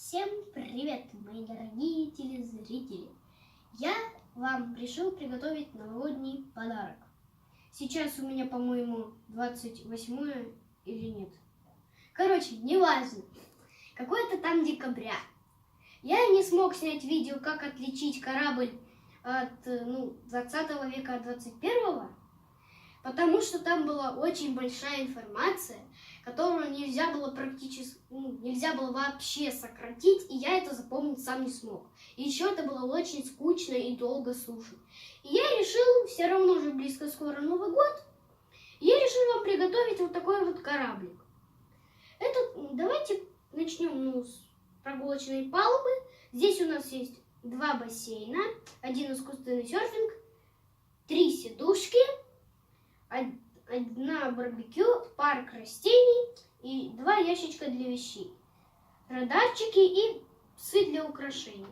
Всем привет, мои дорогие телезрители! Я вам решил приготовить новогодний подарок. Сейчас у меня, по-моему, 28 или нет. Короче, неважно. Какое-то там декабря. Я не смог снять видео, как отличить корабль от 20 века от 21-го, потому что там была очень большая информация, которую нельзя было вообще сократить, и я это запомнить сам не смог. И еще это было очень скучно и долго слушать. И я решил, все равно уже близко скоро Новый год, и я решил вам приготовить вот такой вот кораблик. Давайте начнем с прогулочной палубы. Здесь у нас есть 2 бассейна, 1 искусственный серфинг, 3 сидушки, 1 барбекю, парк растений и 2 ящичка для вещей, радарчики и псы для украшений.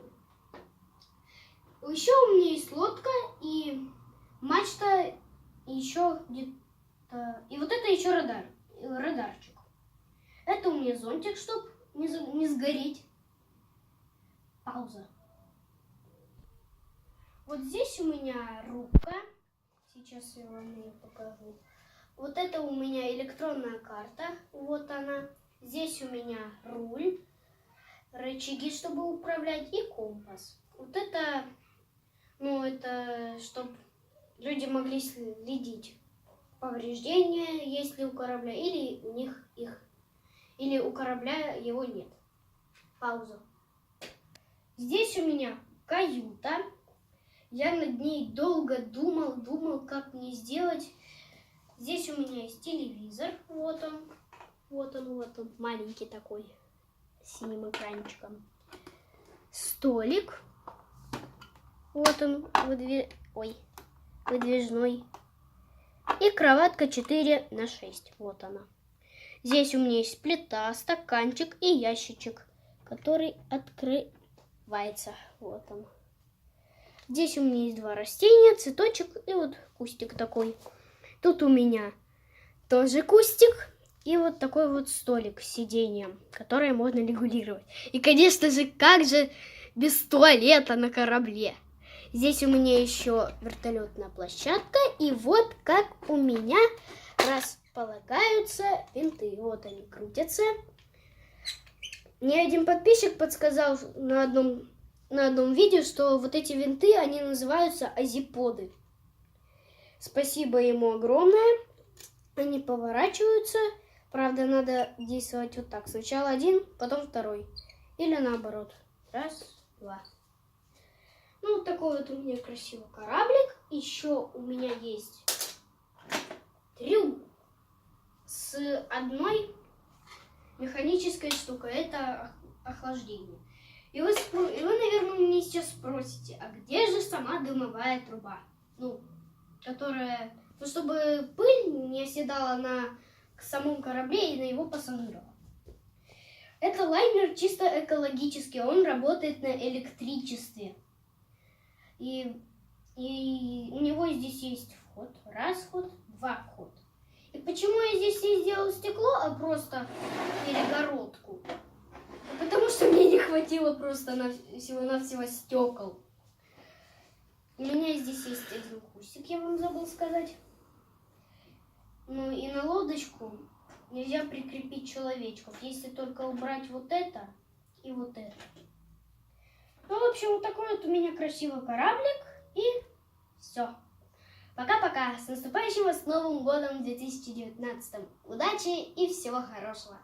Еще у меня есть лодка и мачта, и еще где-то... И вот это еще радарчик. Это у меня зонтик, чтобы не сгореть. Пауза. Вот здесь у меня рубка. Сейчас я вам ее покажу. Вот это у меня электронная карта. Вот она. Здесь у меня руль, рычаги, чтобы управлять, и компас. Вот это, это чтобы люди могли следить повреждения, есть ли у корабля, или у них или у корабля его нет. Пауза. Здесь у меня каюта. Я над ней долго думал, как мне сделать. Здесь у меня есть телевизор. Вот он, маленький такой, с синим экранчиком. Столик. Вот он, выдвижной. И кроватка 4×6. Вот она. Здесь у меня есть плита, стаканчик и ящичек, который открывается. Вот он. Здесь у меня есть 2 растения, цветочек и вот кустик такой. Тут у меня тоже кустик и вот такой вот столик с сиденьем, которое можно регулировать. И, конечно же, как же без туалета на корабле. Здесь у меня еще вертолетная площадка, и вот как у меня располагаются винты. Вот они крутятся. Мне один подписчик подсказал на одном видео, что вот эти винты, они называются азиподы. Спасибо ему огромное. Они поворачиваются. Правда, надо действовать вот так. Сначала 1, потом 2. Или наоборот. 1, 2. Вот такой вот у меня красивый кораблик. Еще у меня есть трюм с одной механической штукой. Это охлаждение. И вы, наверное, меня сейчас спросите, а где же сама дымовая труба? Которая, чтобы пыль не оседала на самом корабле и на его пассажирах. Это лайнер чисто экологический, он работает на электричестве. И у него здесь есть вход, 1 вход, 2 вход. И почему я здесь не сделала стекло, а просто перегородку? Потому что мне не хватило просто всего-навсего стекол. У меня здесь есть 1 кустик, я вам забыл сказать. И на лодочку нельзя прикрепить человечков, если только убрать вот это и вот это. В общем, вот такой вот у меня красивый кораблик. И все. Пока-пока. С наступающим вас Новым годом 2019. Удачи и всего хорошего.